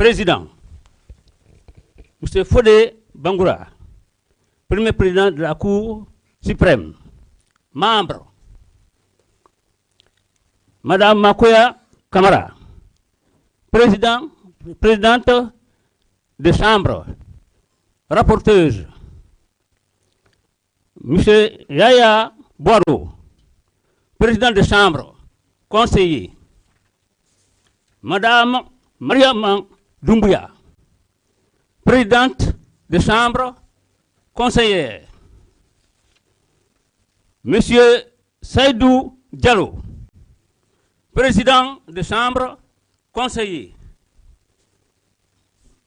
Président, M. Fodé Bangoura, premier président de la Cour suprême. Membre, Madame Makoya Kamara, présidente de chambre, rapporteuse, M. Yaya Boileau, président de chambre, conseiller, Madame Mariam Doumbouya, présidente de chambre, conseillère, Monsieur Saïdou Diallo, président de chambre, conseiller,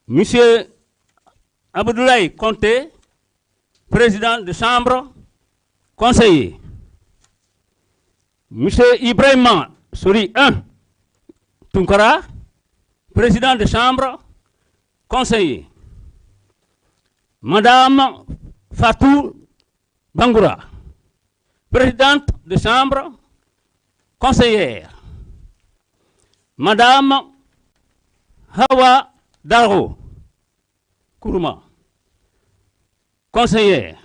Monsieur Abdoulaye Conté, président de chambre, conseiller, Monsieur Ibrahima Souri 1 Tunkara, président de chambre, conseiller, Madame Fatou Bangoura, présidente de chambre, conseillère, Madame Hawa Daro Kourouma, conseillère,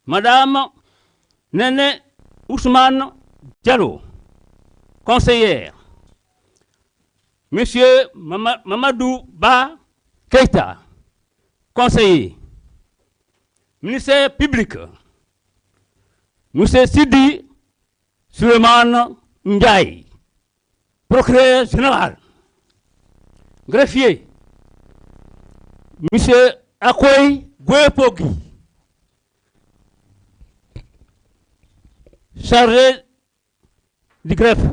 Madame Nene Ousmane Diallo, conseillère, Monsieur Mamadou Ba Keita, conseiller, ministère public, Monsieur Sidi Suleiman Ndiaye, procureur général, greffier, Monsieur Akoy Gwepogi, chargé du greffe,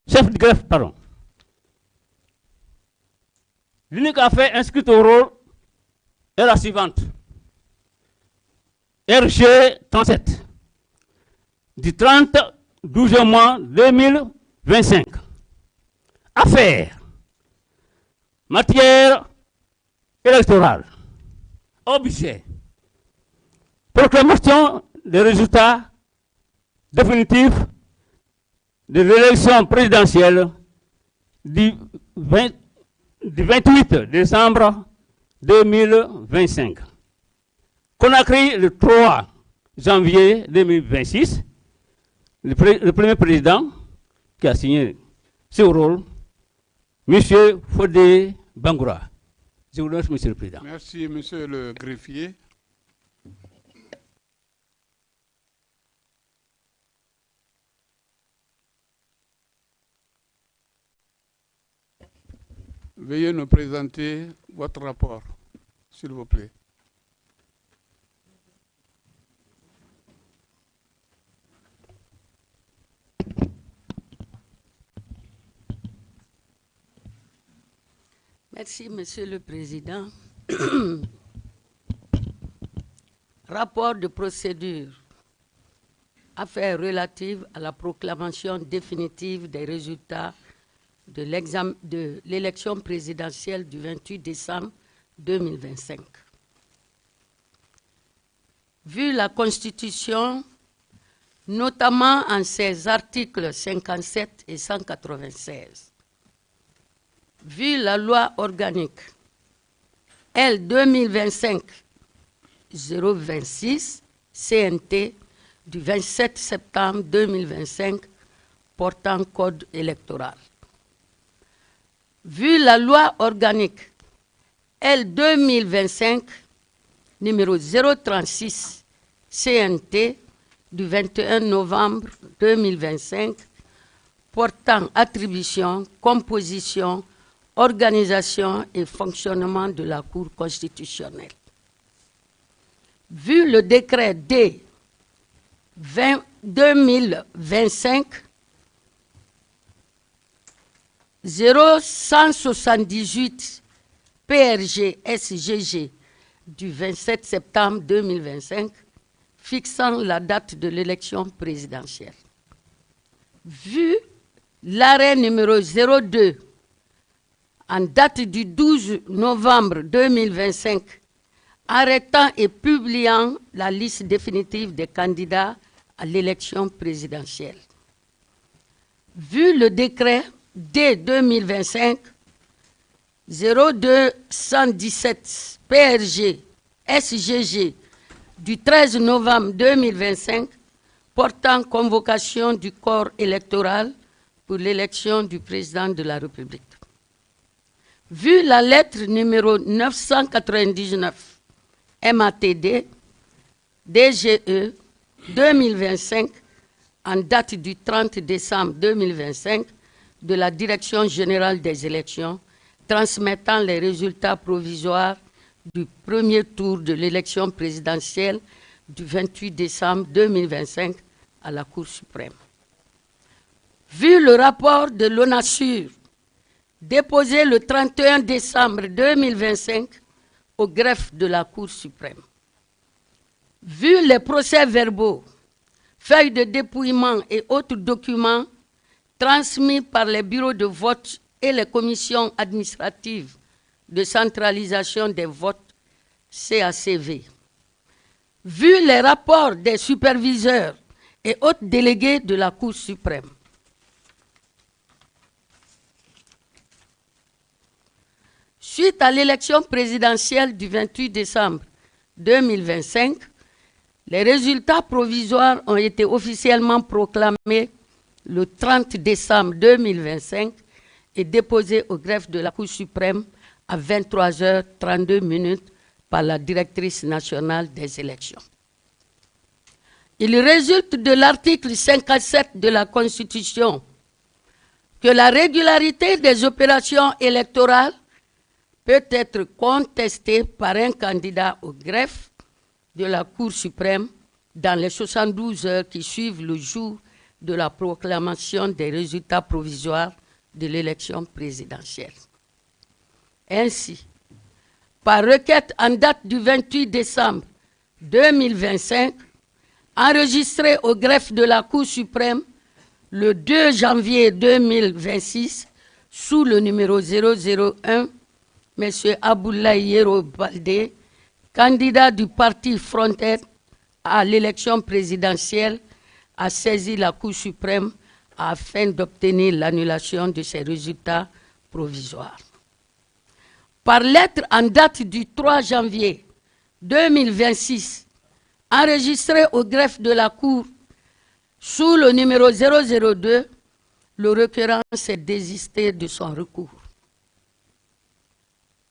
chef du greffe, pardon. L'unique affaire inscrite au rôle est la suivante. RG 37 du 12 mois 2025. Affaire. Matière électorale. Objet. Proclamation des résultats définitifs de l'élection présidentielle du 28 décembre 2025. Conakry, le 3 janvier 2026, le premier président qui a signé ce rôle, M. Fodé Bangoura. Je vous remercie, Monsieur le Président. Merci, Monsieur le greffier. Veuillez nous présenter votre rapport, s'il vous plaît. Merci, Monsieur le Président. Rapport de procédure. Affaires relatives à la proclamation définitive des résultats de l'élection présidentielle du 28 décembre 2025. Vu la Constitution, notamment en ses articles 57 et 196, vu la loi organique L 2025-026 CNT du 27 septembre 2025 portant code électoral, vu la loi organique L 2025 numéro 036 CNT du 21 novembre 2025 portant attribution, composition, organisation et fonctionnement de la Cour constitutionnelle. Vu le décret D 2025 0178 PRG SGG du 27 septembre 2025 fixant la date de l'élection présidentielle. Vu l'arrêt numéro 02 en date du 12 novembre 2025 arrêtant et publiant la liste définitive des candidats à l'élection présidentielle. Vu le décret D 2025 0217 PRG SGG du 13 novembre 2025 portant convocation du corps électoral pour l'élection du président de la République. Vu la lettre numéro 999 MATD DGE 2025 en date du 30 décembre 2025 de la Direction générale des élections transmettant les résultats provisoires du premier tour de l'élection présidentielle du 28 décembre 2025 à la Cour suprême. Vu le rapport de l'ONASUR déposé le 31 décembre 2025 au greffe de la Cour suprême, vu les procès-verbaux, feuilles de dépouillement et autres documents transmis par les bureaux de vote et les commissions administratives de centralisation des votes CACV, vu les rapports des superviseurs et autres délégués de la Cour suprême, suite à l'élection présidentielle du 28 décembre 2025, les résultats provisoires ont été officiellement proclamés le 30 décembre 2025 et déposés au greffe de la Cour suprême à 23h32 par la directrice nationale des élections. Il résulte de l'article 57 de la Constitution que la régularité des opérations électorales peut être contestée par un candidat au greffe de la Cour suprême dans les 72 heures qui suivent le jour de la proclamation des résultats provisoires de l'élection présidentielle. Ainsi, par requête en date du 28 décembre 2025, enregistrée au greffe de la Cour suprême le 2 janvier 2026, sous le numéro 001, M. Aboulaye Yero Baldé, candidat du parti Frontex à l'élection présidentielle, a saisi la Cour suprême afin d'obtenir l'annulation de ces résultats provisoires. Par lettre en date du 3 janvier 2026, enregistrée au greffe de la Cour sous le numéro 002, le requérant s'est désisté de son recours.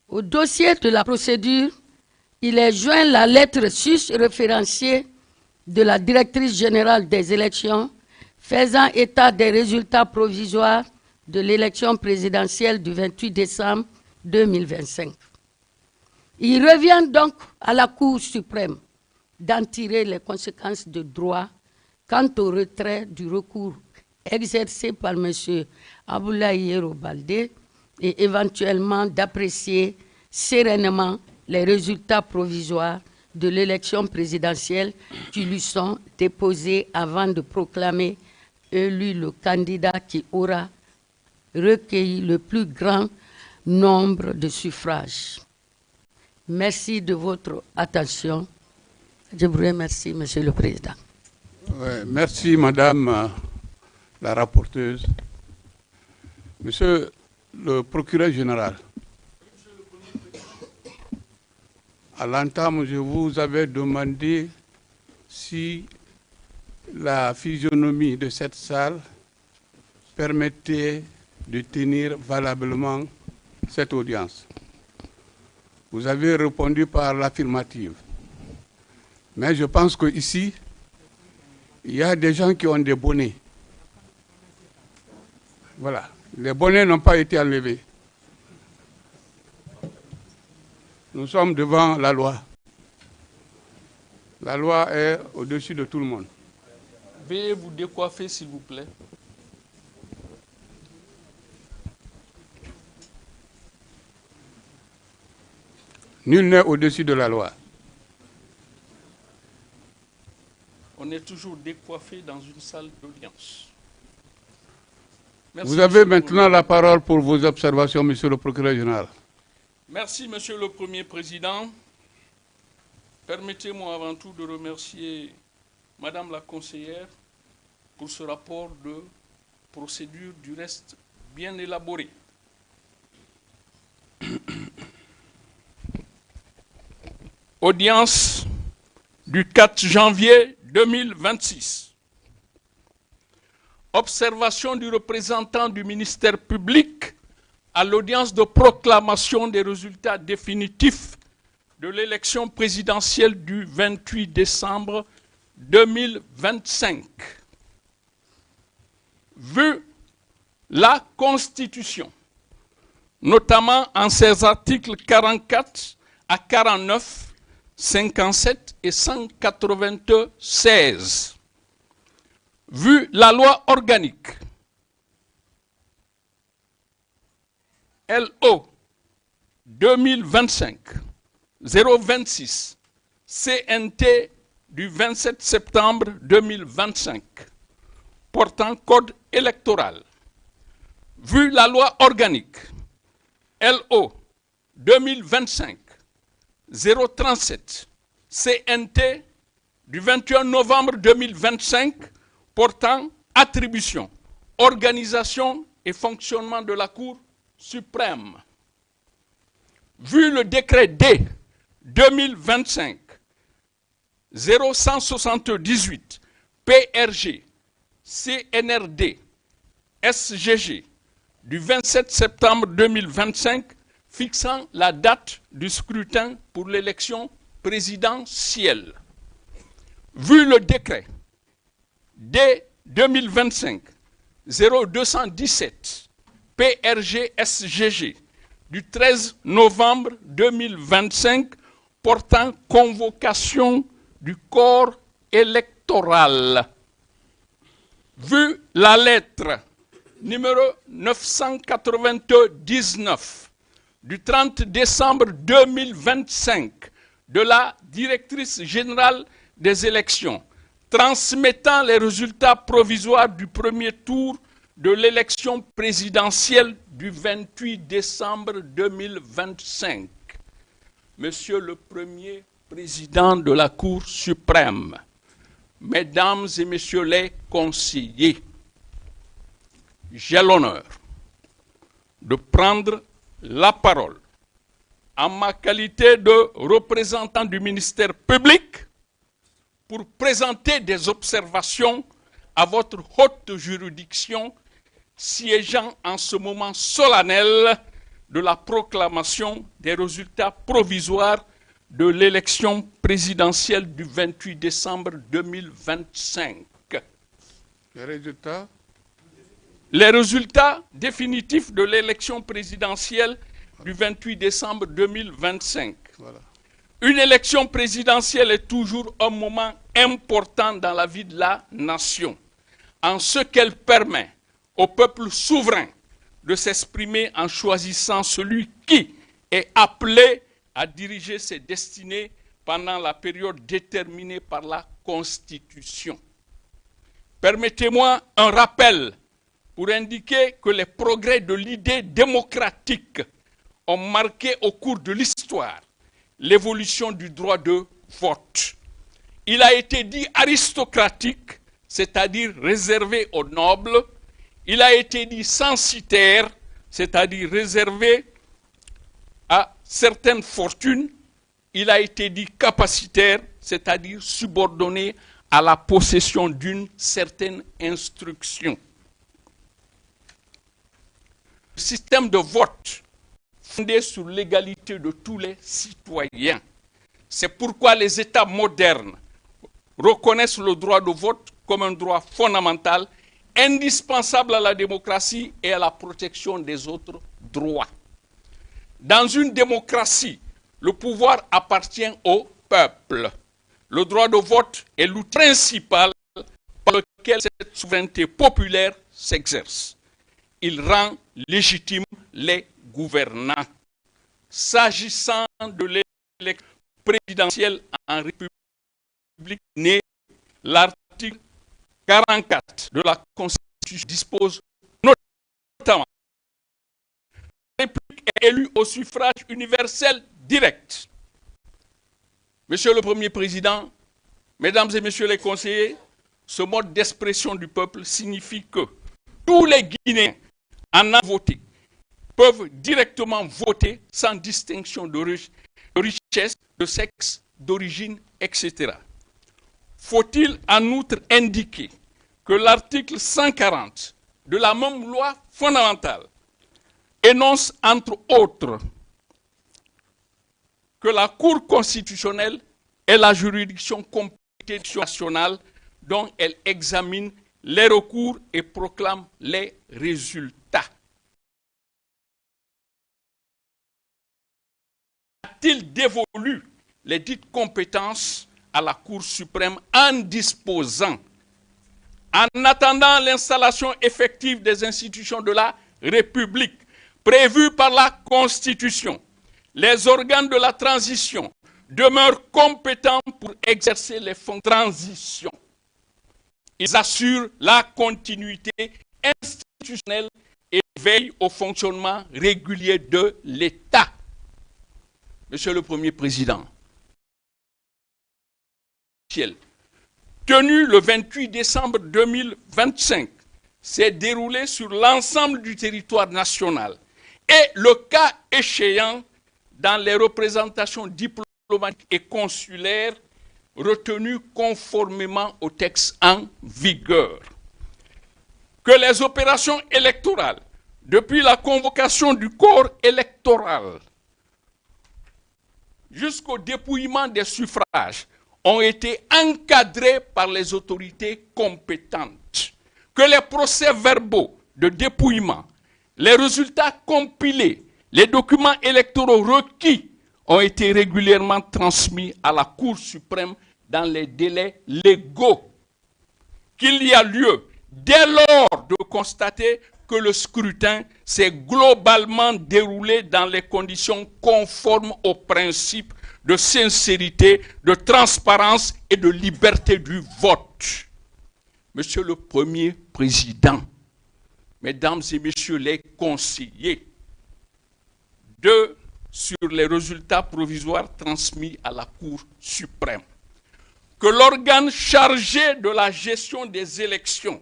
Au dossier de la procédure, il est joint la lettre sus-référenciée de la directrice générale des élections faisant état des résultats provisoires de l'élection présidentielle du 28 décembre 2025. Il revient donc à la Cour suprême d'en tirer les conséquences de droit quant au retrait du recours exercé par M. Aboulaye Yero Baldé et éventuellement d'apprécier sereinement les résultats provisoires de l'élection présidentielle qui lui sont déposés avant de proclamer élu le candidat qui aura recueilli le plus grand nombre de suffrages. Merci de votre attention. Je vous remercie, Monsieur le Président. Ouais, merci, Madame la rapporteuse. Monsieur le procureur général, à l'entame, je vous avais demandé si la physionomie de cette salle permettait de tenir valablement cette audience. Vous avez répondu par l'affirmative. Mais je pense qu'ici, il y a des gens qui ont des bonnets. Voilà. Les bonnets n'ont pas été enlevés. Nous sommes devant la loi. La loi est au-dessus de tout le monde. Veuillez vous décoiffer, s'il vous plaît. Nul n'est au-dessus de la loi. On est toujours décoiffé dans une salle d'audience. Vous avez maintenant la parole pour vos observations, Monsieur le procureur général. Merci, Monsieur le Premier Président. Permettez-moi avant tout de remercier Madame la conseillère pour ce rapport de procédure du reste bien élaboré. Audience du 4 janvier 2026. Observation du représentant du ministère public à l'audience de proclamation des résultats définitifs de l'élection présidentielle du 28 décembre 2025. Vu la Constitution, notamment en ses articles 44 à 49, 57 et 196. Vu la loi organique LO 2025-026 CNT du 27 septembre 2025 portant code électoral. Vu la loi organique LO 2025-037 CNT du 21 novembre 2025 portant attribution, organisation et fonctionnement de la Cour suprême. Vu le décret D 2025-0178 PRG CNRD SGG du 27 septembre 2025 fixant la date du scrutin pour l'élection présidentielle. Vu le décret D 2025-0217 PRG SGG du 13 novembre 2025 portant convocation du corps électoral. Vu la lettre numéro 982-19 du 30 décembre 2025 de la directrice générale des élections transmettant les résultats provisoires du premier tour de l'élection présidentielle du 28 décembre 2025. Monsieur le Premier Président de la Cour suprême, Mesdames et Messieurs les conseillers, j'ai l'honneur de prendre la parole en ma qualité de représentant du ministère public pour présenter des observations à votre haute juridiction siégeant en ce moment solennel de la proclamation des résultats provisoires de l'élection présidentielle du 28 décembre 2025. Les résultats? Les résultats définitifs de l'élection présidentielle du 28 décembre 2025. Voilà. Une élection présidentielle est toujours un moment important dans la vie de la nation, en ce qu'elle permet au peuple souverain de s'exprimer en choisissant celui qui est appelé à diriger ses destinées pendant la période déterminée par la Constitution. Permettez-moi un rappel pour indiquer que les progrès de l'idée démocratique ont marqué au cours de l'histoire l'évolution du droit de vote. Il a été dit aristocratique, c'est-à-dire réservé aux nobles. Il a été dit censitaire, c'est-à-dire réservé à certaines fortunes. Il a été dit capacitaire, c'est-à-dire subordonné à la possession d'une certaine instruction. Le système de vote fondé sur l'égalité de tous les citoyens. C'est pourquoi les États modernes reconnaissent le droit de vote comme un droit fondamental, indispensable à la démocratie et à la protection des autres droits. Dans une démocratie, le pouvoir appartient au peuple. Le droit de vote est l'outil principal par lequel cette souveraineté populaire s'exerce. Il rend légitimes les gouvernants. S'agissant de l'élection présidentielle en République née, l'article 44 de la Constitution dispose notamment que la République est élue au suffrage universel direct. Monsieur le Premier Président, Mesdames et Messieurs les conseillers, ce mode d'expression du peuple signifie que tous les Guinéens en ont voté peuvent directement voter sans distinction de richesse, de sexe, d'origine, etc. Faut-il en outre indiquer que l'article 140 de la même loi fondamentale énonce entre autres que la Cour constitutionnelle est la juridiction compétente nationale dont elle examine les recours et proclame les résultats. A-t-il dévolu les dites compétences à la Cour suprême en disposant, en attendant l'installation effective des institutions de la République prévues par la Constitution, les organes de la transition demeurent compétents pour exercer les fonctions de transition. Ils assurent la continuité institutionnelle et veillent au fonctionnement régulier de l'État. Monsieur le Premier Président, tenu le 28 décembre 2025, s'est déroulé sur l'ensemble du territoire national et le cas échéant dans les représentations diplomatiques et consulaires retenues conformément au texte en vigueur. Que les opérations électorales, depuis la convocation du corps électoral jusqu'au dépouillement des suffrages, ont été encadrées par les autorités compétentes. Que les procès-verbaux de dépouillement, les résultats compilés, les documents électoraux requis ont été régulièrement transmis à la Cour suprême dans les délais légaux. Qu'il y a lieu, dès lors, de constater que le scrutin s'est globalement déroulé dans les conditions conformes aux principes de sincérité, de transparence et de liberté du vote. Monsieur le Premier Président, Mesdames et Messieurs les conseillers, sur les résultats provisoires transmis à la Cour suprême, que l'organe chargé de la gestion des élections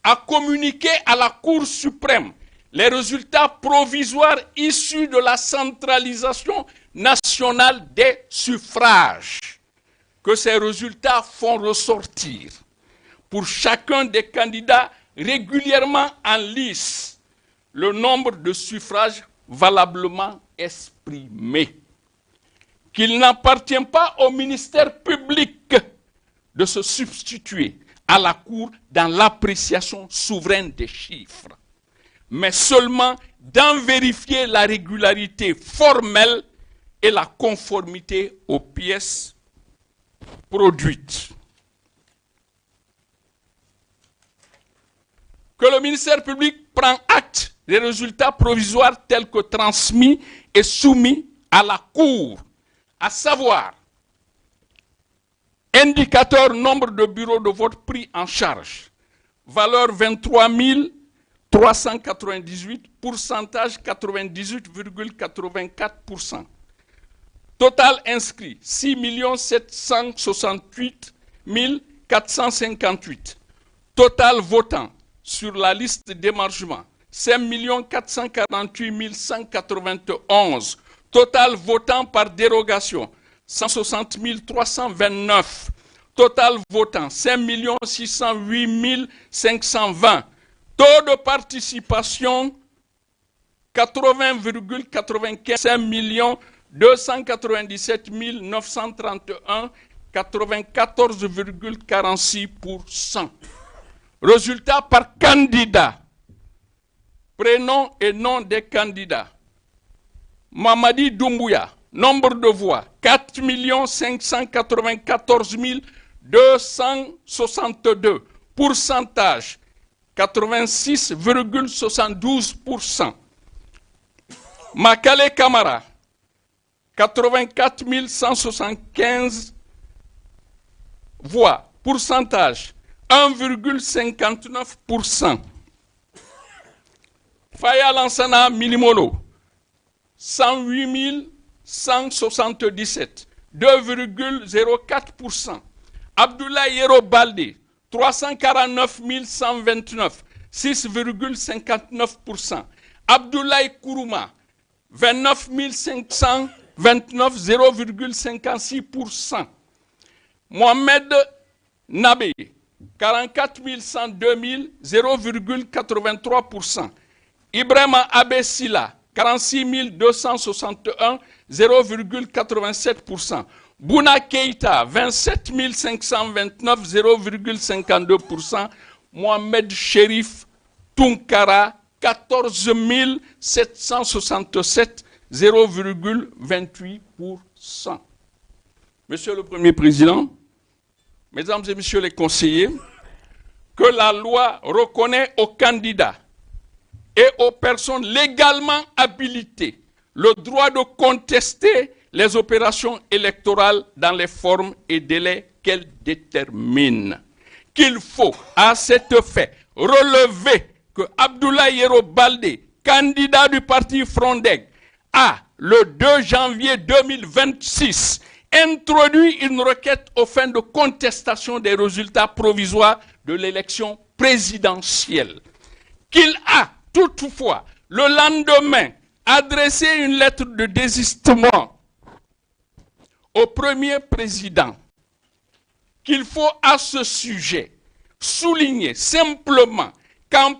a communiqué à la Cour suprême les résultats provisoires issus de la centralisation nationale des suffrages, que ces résultats font ressortir pour chacun des candidats régulièrement en lice le nombre de suffrages valablement exprimés, qu'il n'appartient pas au ministère public de se substituer à la Cour dans l'appréciation souveraine des chiffres, mais seulement d'en vérifier la régularité formelle et la conformité aux pièces produites. Que le ministère public prend acte des résultats provisoires tels que transmis et soumis à la Cour, à savoir indicateur nombre de bureaux de vote pris en charge, valeur 23 398, pourcentage 98,84%. Total inscrit 6 768 458. Total votant sur la liste d'émargement 5 448 191. Total votant par dérogation 160 329. Total votant 5 608 520. Taux de participation 80,95. 5 297 931, 94,46%. Résultat par candidat. Prénom et nom des candidats. Mamadi Doumbouya, nombre de voix 4 594 262. Pourcentage 86,72%. Makale Kamara, 84 175 voix. Pourcentage 1,59%. Faya Lansana Milimolo, 108 177, 2,04%. Abdoulaye Yero Baldé, 349 129, 6,59%. Abdoulaye Kourouma, 29 29, 0,56%. Mohamed Nabé, 44 102 0,83%. Ibrahima Abessila, 46 261, 0,87%. Bouna Keïta, 27 529, 0,52%. Mohamed Chérif Tunkara, 14 767, 0,28%. Monsieur le Premier Président, Mesdames et Messieurs les conseillers, que la loi reconnaît aux candidats et aux personnes légalement habilitées le droit de contester les opérations électorales dans les formes et délais qu'elles déterminent. Qu'il faut, à cet effet, relever que Abdoulaye Yero Baldé, candidat du parti Frondeg, a, le 2 janvier 2026, introduit une requête aux fins de contestation des résultats provisoires de l'élection présidentielle. Qu'il a, toutefois, le lendemain, adressé une lettre de désistement au premier président. Qu'il faut à ce sujet souligner simplement qu'en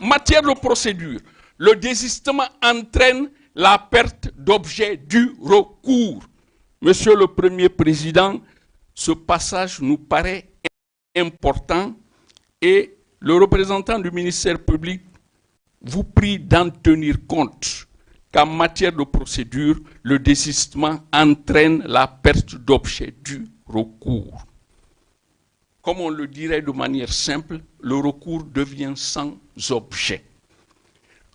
matière de procédure, le désistement entraîne la perte d'objet du recours. Monsieur le Premier Président, ce passage nous paraît important et le représentant du ministère public vous prie d'en tenir compte qu'en matière de procédure, le désistement entraîne la perte d'objet du recours. Comme on le dirait de manière simple, le recours devient sans objet.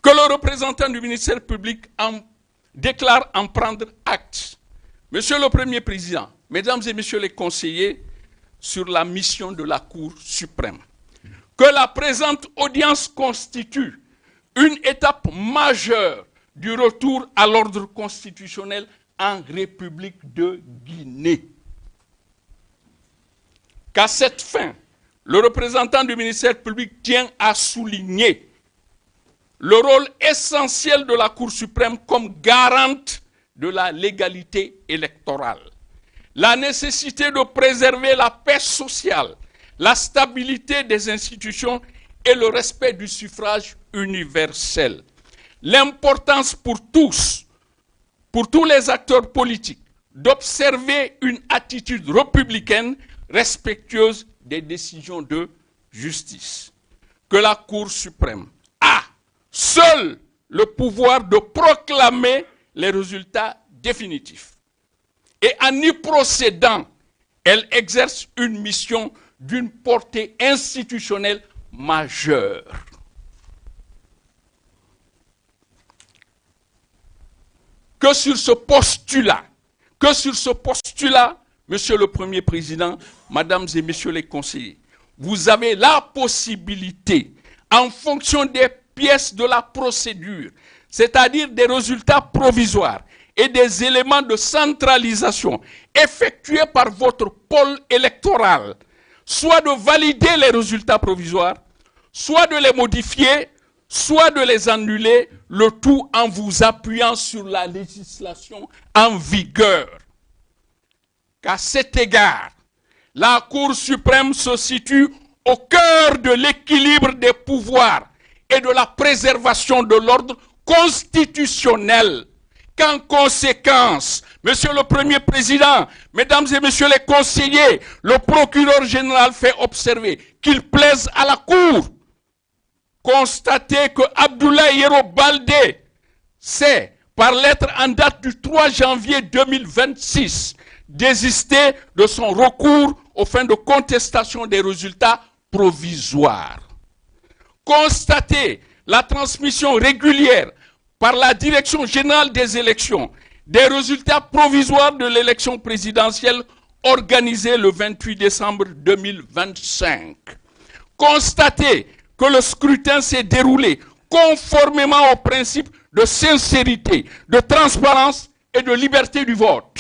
Que le représentant du ministère public déclare en prendre acte. Monsieur le Premier Président, Mesdames et Messieurs les conseillers, sur la mission de la Cour suprême, que la présente audience constitue une étape majeure du retour à l'ordre constitutionnel en République de Guinée. Qu'à cette fin, le représentant du ministère public tient à souligner le rôle essentiel de la Cour suprême comme garante de la légalité électorale, la nécessité de préserver la paix sociale, la stabilité des institutions et le respect du suffrage universel. L'importance pour tous les acteurs politiques, d'observer une attitude républicaine respectueuse des décisions de justice. Que la Cour suprême a seul le pouvoir de proclamer les résultats définitifs. Et en y procédant, elle exerce une mission d'une portée institutionnelle majeure. Que sur ce postulat, Monsieur le Premier Président, Mesdames et Messieurs les conseillers, vous avez la possibilité, en fonction des pièces de la procédure, c'est-à-dire des résultats provisoires et des éléments de centralisation effectués par votre pôle électoral, soit de valider les résultats provisoires, soit de les modifier, soit de les annuler, le tout en vous appuyant sur la législation en vigueur. Qu'à cet égard, la Cour suprême se situe au cœur de l'équilibre des pouvoirs et de la préservation de l'ordre constitutionnel. Qu'en conséquence, Monsieur le Premier Président, Mesdames et Messieurs les conseillers, le procureur général fait observer qu'il plaise à la Cour. Constatez que Abdoulaye Yero Baldé s'est, par lettre en date du 3 janvier 2026, désisté de son recours aux fins de contestation des résultats provisoires. Constatez la transmission régulière par la Direction générale des élections des résultats provisoires de l'élection présidentielle organisée le 28 décembre 2025. Constatez que le scrutin s'est déroulé conformément aux principes de sincérité, de transparence et de liberté du vote.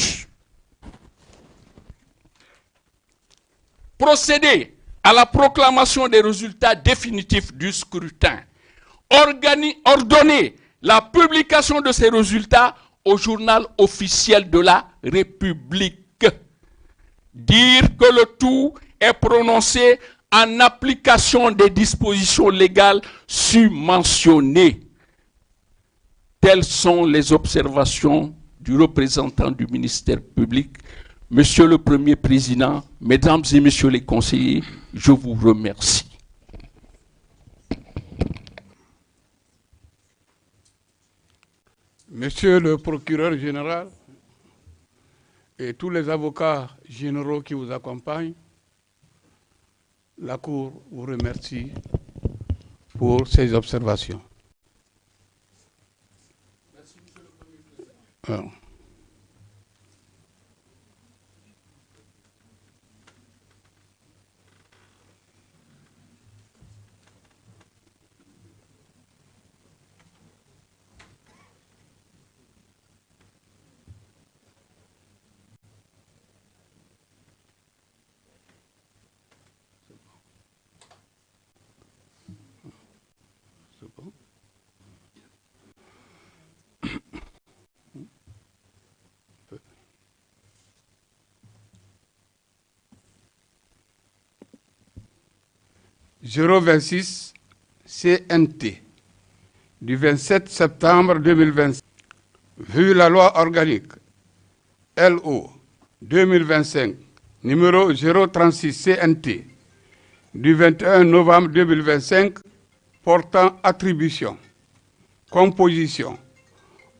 Procédez à la proclamation des résultats définitifs du scrutin. Ordonnez la publication de ces résultats au journal officiel de la République. Dire que le tout est prononcé en application des dispositions légales submentionnées. Telles sont les observations du représentant du ministère public. Monsieur le Premier Président, Mesdames et Messieurs les conseillers, je vous remercie. Monsieur le procureur général et tous les avocats généraux qui vous accompagnent, la Cour vous remercie pour ces observations. Merci, Monsieur le Premier Président. Bon. 026 CNT du 27 septembre 2025, vu la loi organique LO 2025 numéro 036 CNT du 21 novembre 2025 portant attribution, composition,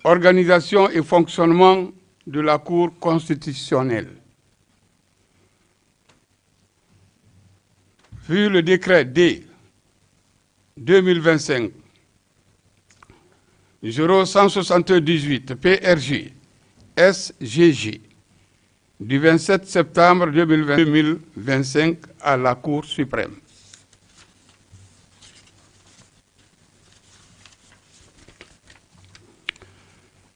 organisation et fonctionnement de la Cour constitutionnelle. Vu le décret D 2025 0178 PRG SGG du 27 septembre 2025 à la Cour suprême.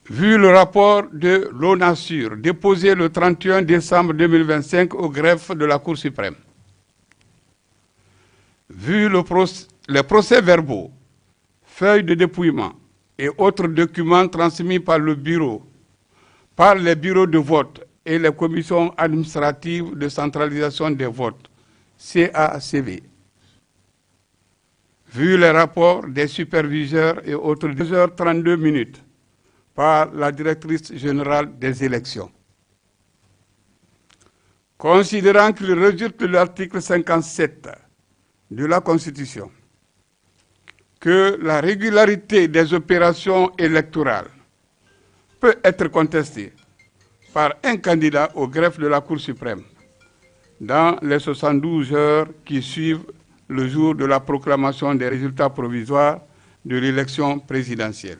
Vu le rapport de l'ONASUR déposé le 31 décembre 2025 au greffe de la Cour suprême. Vu les procès-verbaux, feuilles de dépouillement et autres documents transmis par le bureau, par les bureaux de vote et les commissions administratives de centralisation des votes, CACV. Vu les rapports des superviseurs et autres 2h32 par la directrice générale des élections. Considérant qu'il résulte de l'article 57 de la Constitution que la régularité des opérations électorales peut être contestée par un candidat au greffe de la Cour suprême dans les 72 heures qui suivent le jour de la proclamation des résultats provisoires de l'élection présidentielle.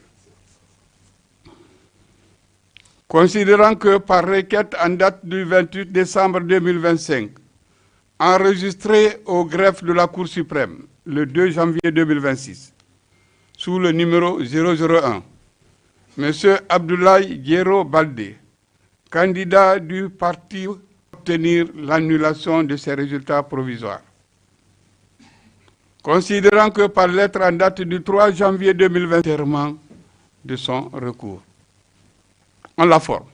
Considérant que par requête en date du 28 décembre 2025, enregistré au greffe de la Cour suprême le 2 janvier 2026, sous le numéro 001, M. Abdoulaye Diéro Baldé, candidat du parti, obtenir l'annulation de ces résultats provisoires. Considérant que par lettre en date du 3 janvier 2021 de son recours. En la forme.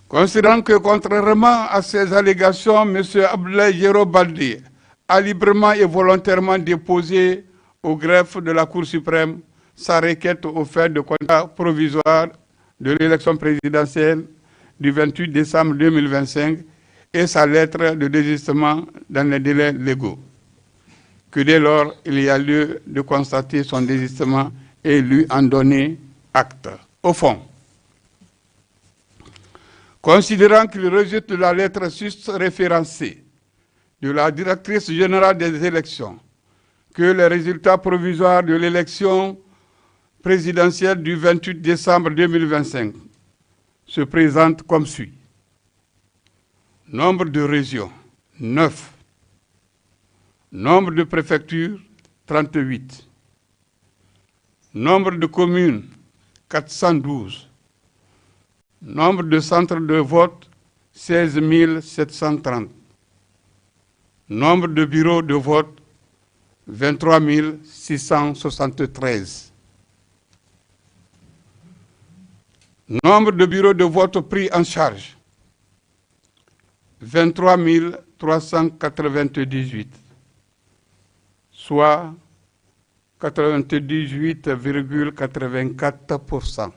Considérant que, contrairement à ces allégations, M. Abdoulaye Diéro Baldé a librement et volontairement déposé au greffe de la Cour suprême sa requête au fait de contrat provisoire de l'élection présidentielle du 28 décembre 2025 et sa lettre de désistement dans les délais légaux. Que dès lors, il y a lieu de constater son désistement et lui en donner acte. Au fond, considérant qu'il résulte de la lettre sus-référencée de la directrice générale des élections que les résultats provisoires de l'élection présidentielle du 28 décembre 2025 se présentent comme suit. Nombre de régions, 9. Nombre de préfectures, 38. Nombre de communes, 412. Nombre de centres de vote, 16 730. Nombre de bureaux de vote, 23 673. Nombre de bureaux de vote pris en charge, 23 398, soit 98,84%.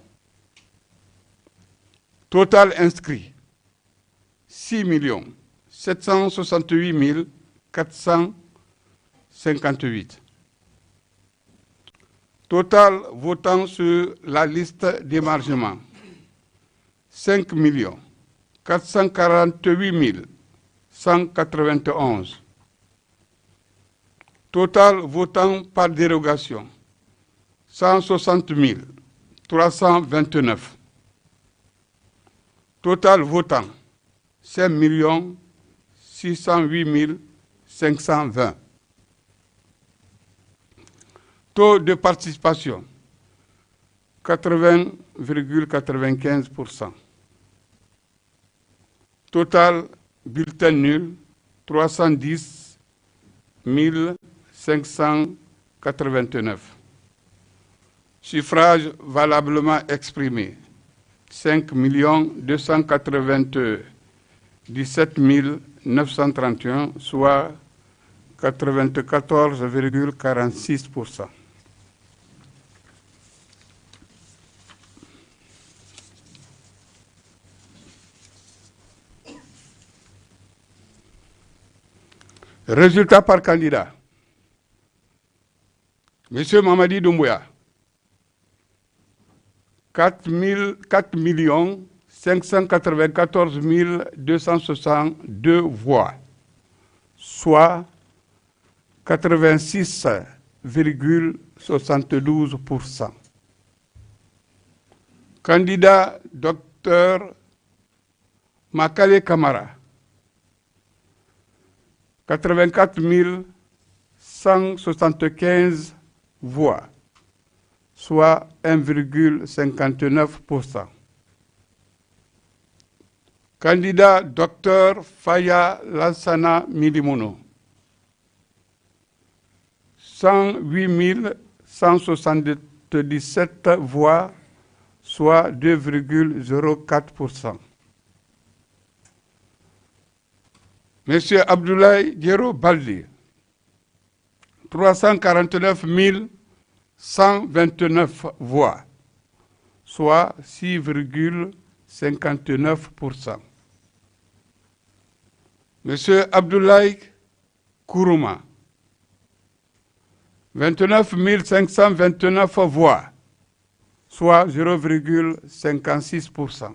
Total inscrit, 6 768 458. Total votant sur la liste d'émargement, 5 448 191. Total votant par dérogation, 160 329. Total votant, 5 608 520. Taux de participation, 80,95%. Total bulletin nul, 310 589. Suffrage valablement exprimé, 5 297 931, soit 94,46%. Résultat par candidat. Monsieur Mamadi Doumbouya, 4 594 262 voix, soit 86,72%. Candidat Dr Makale Kamara, 84 175 voix, soit 1,59%. Candidat Dr Faya Lansana Milimono, 108 177 voix, soit 2,04%. Monsieur Abdoulaye Diero Baldi, 349 129 voix, soit 6,59%. Monsieur Abdoulaye Kourouma, 29 529 voix, soit 0,56%.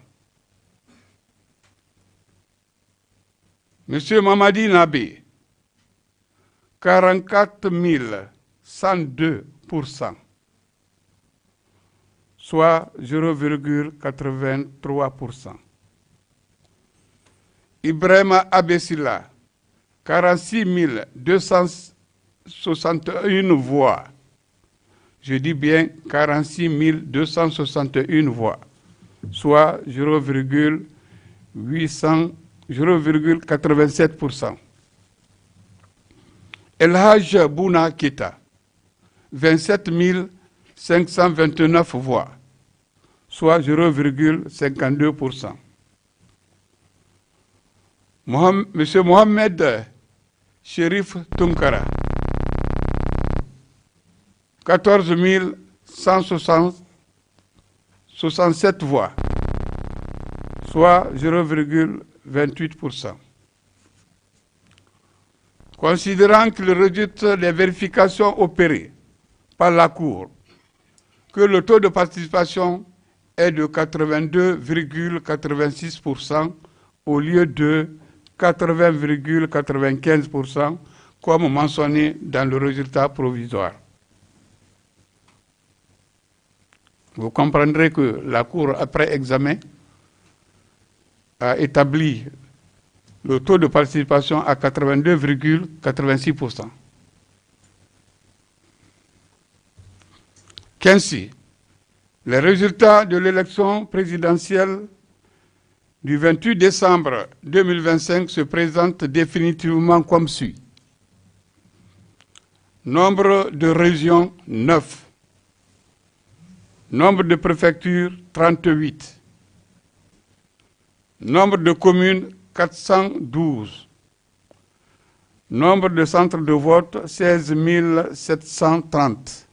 Monsieur Mamadi Nabi, 44 102%, soit 0,83%. Ibrahima Abessila, 46 261 voix. Je dis bien 46 261 voix, soit 0,87%. El Haj Bouna Kita, 27 529 voix, soit 0,52%. Monsieur Mohamed Sherif Tunkara, 14 167 voix, soit 0,28%. Considérant qu'il résulte des vérifications opérées par la Cour, que le taux de participation est de 82,86% au lieu de 80,95% comme mentionné dans le résultat provisoire. Vous comprendrez que la Cour, après examen, a établi le taux de participation à 82,86%. Qu'ainsi, les résultats de l'élection présidentielle du 28 décembre 2025 se présentent définitivement comme suit. Nombre de régions, 9. Nombre de préfectures, 38. Nombre de communes, 412. Nombre de centres de vote, 16 730.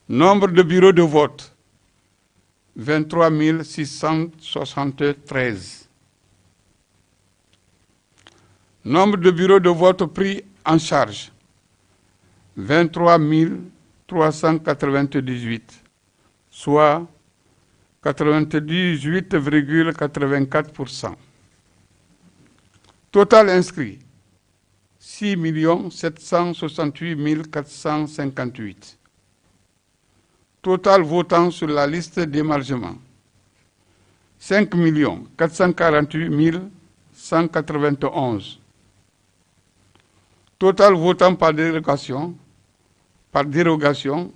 Nombre de bureaux de vote, 23 673. Nombre de bureaux de vote pris en charge, 23 398, soit 98,84%. Total inscrit, 6 768 458. Total votant sur la liste d'émargement, 5 448 191. Total votant par dérogation,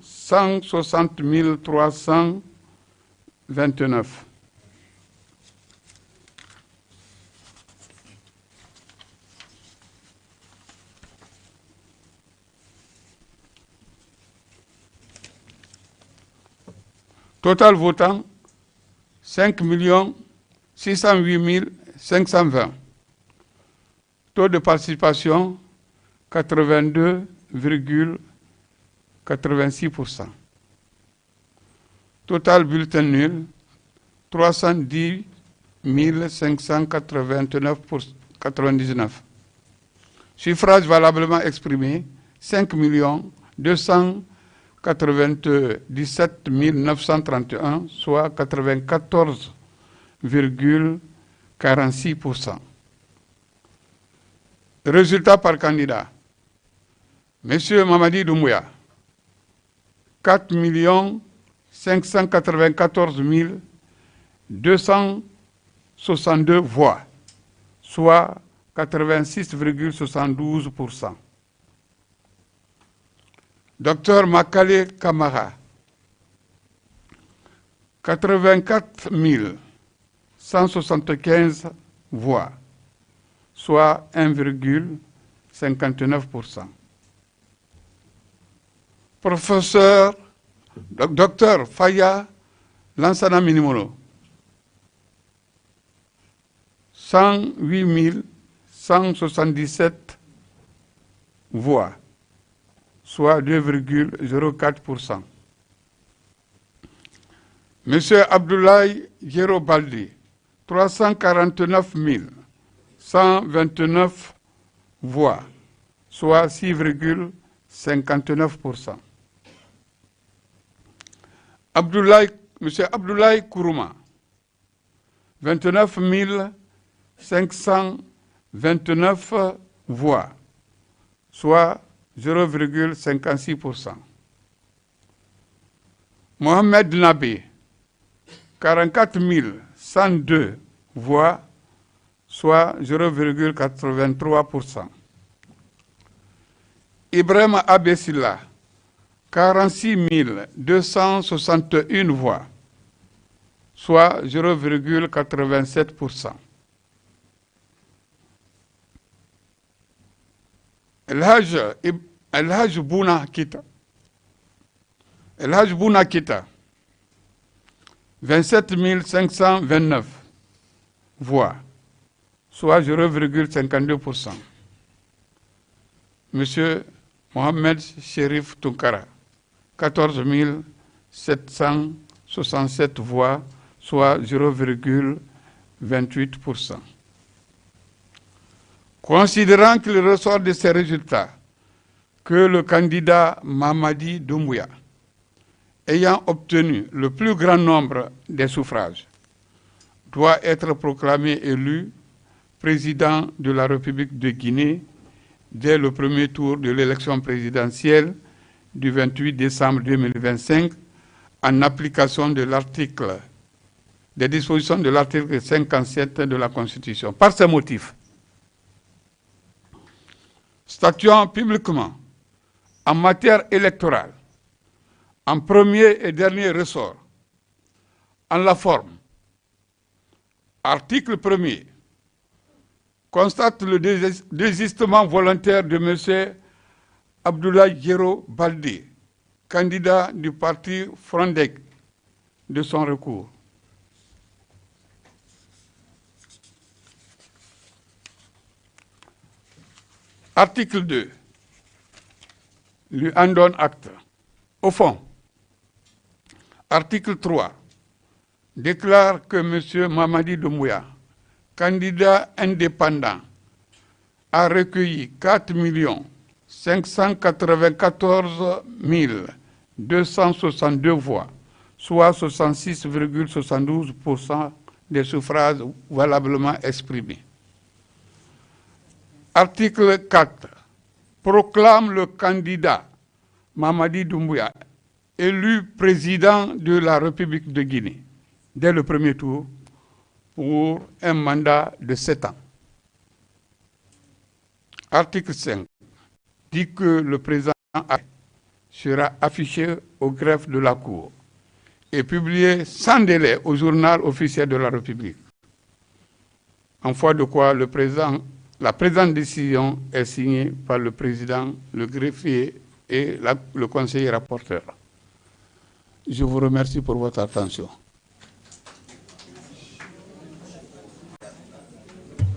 160 329. Total votant, 5 608 520. Taux de participation, 82,86%. Total bulletin nul, 310 589,99. Suffrage valablement exprimé, 5 297 931, soit 94,46%. Résultat par candidat. Monsieur Mamadi Doumbouya, 4 594 262 voix, soit 86,72%. Docteur Makale Kamara, 84 175 voix, soit 1,59%. Professeur Docteur Faya Lansana Minimolo, 108 177 voix, soit 2,04%. Monsieur Abdoulaye Yerobaldi, 349 129 voix, soit 6,59%. Monsieur Abdoulaye Kourouma, 29 529 voix, soit 0,56%. Mohamed Nabi, 44 102 voix, soit 0,83%. Ibrahim Abessila, 46 261 voix, soit 0,87%. El Haj Bouna Kita, 27 529 voix, soit 0,52%. Monsieur Mohamed Sherif Tunkara, 14 767 voix, soit 0,28%. Considérant qu'il ressort de ces résultats que le candidat Mamadi Doumbouya, ayant obtenu le plus grand nombre des suffrages, doit être proclamé élu président de la République de Guinée dès le premier tour de l'élection présidentielle du 28 décembre 2025, en application de des dispositions de l'article 57 de la Constitution. Par ces motifs, statuant publiquement en matière électorale, en premier et dernier ressort, en la forme, article 1er, constate le désistement volontaire de M. Abdoulaye Yero Baldé, candidat du parti Frondec, de son recours. Article 2. Lui en donne acte. Au fond, article 3 déclare que M. Mamadi Doumbouya, candidat indépendant, a recueilli 4 594 262 voix, soit 66,72% des suffrages valablement exprimés. Article 4 proclame le candidat Mamadi Doumbouya élu président de la République de Guinée dès le premier tour pour un mandat de 7 ans. Article 5 dit que le président sera affiché au greffe de la Cour et publié sans délai au journal officiel de la République. En foi de quoi la présente décision est signée par le président, le greffier et le conseiller rapporteur. Je vous remercie pour votre attention.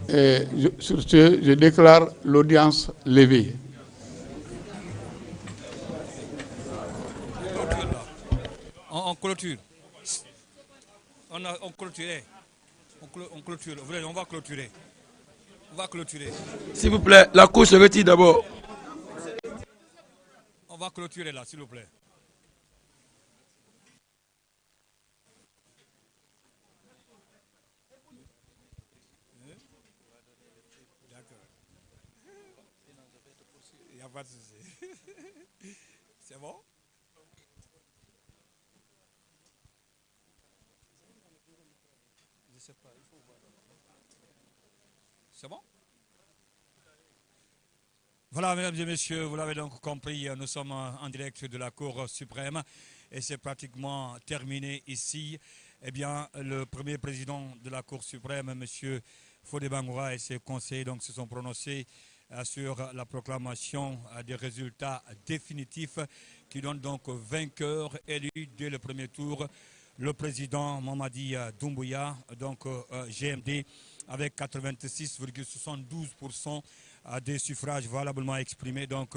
Et sur ce, je déclare l'audience levée. On clôture. On clôture. On clôture. On va clôturer. On va clôturer. S'il vous plaît, la Cour se retire d'abord. On va clôturer là, s'il vous plaît. D'accord. Il n'y a pas de souci. C'est bon? Je sais pas, il faut voir. C'est bon? Voilà, mesdames et messieurs, vous l'avez donc compris, nous sommes en direct de la Cour suprême et c'est pratiquement terminé ici. Eh bien, le premier président de la Cour suprême, M. Fodé Bangoura, et ses conseillers donc, se sont prononcés sur la proclamation des résultats définitifs qui donnent donc vainqueur élu dès le premier tour le président Mamadi Doumbouya, donc GMD, avec 86,72% des suffrages valablement exprimés. Donc,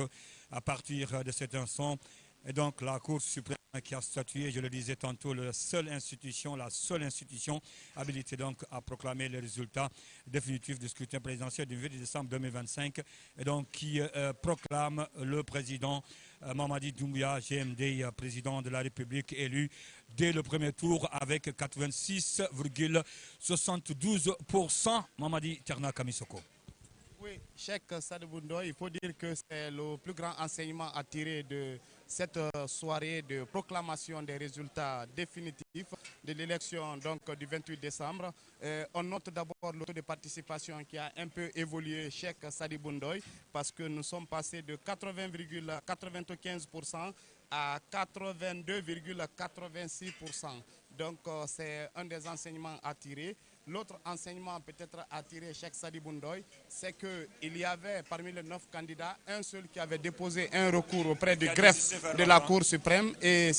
à partir de cet instant, et donc la Cour suprême qui a statué, je le disais tantôt, la seule institution habilitée donc à proclamer les résultats définitifs du scrutin présidentiel du 8 décembre 2025, et donc qui proclame le président Mamadi Doumbouya, GMD, président de la République, élu dès le premier tour avec 86,72%. Mamadi Terna Kamisoko. Oui, Cheikh Sadibou Ndoye, il faut dire que c'est le plus grand enseignement à tirer de cette soirée de proclamation des résultats définitifs de l'élection du 28 décembre. On note d'abord le taux de participation qui a un peu évolué, Cheikh Sadibou Ndoye, parce que nous sommes passés de 80,95% à 82,86%. Donc c'est un des enseignements à tirer. L'autre enseignement peut-être à tirer, Cheikh Sadibou Ndoye, c'est qu'il y avait parmi les 9 candidats un seul qui avait déposé un recours auprès du greffe de la Cour suprême. Et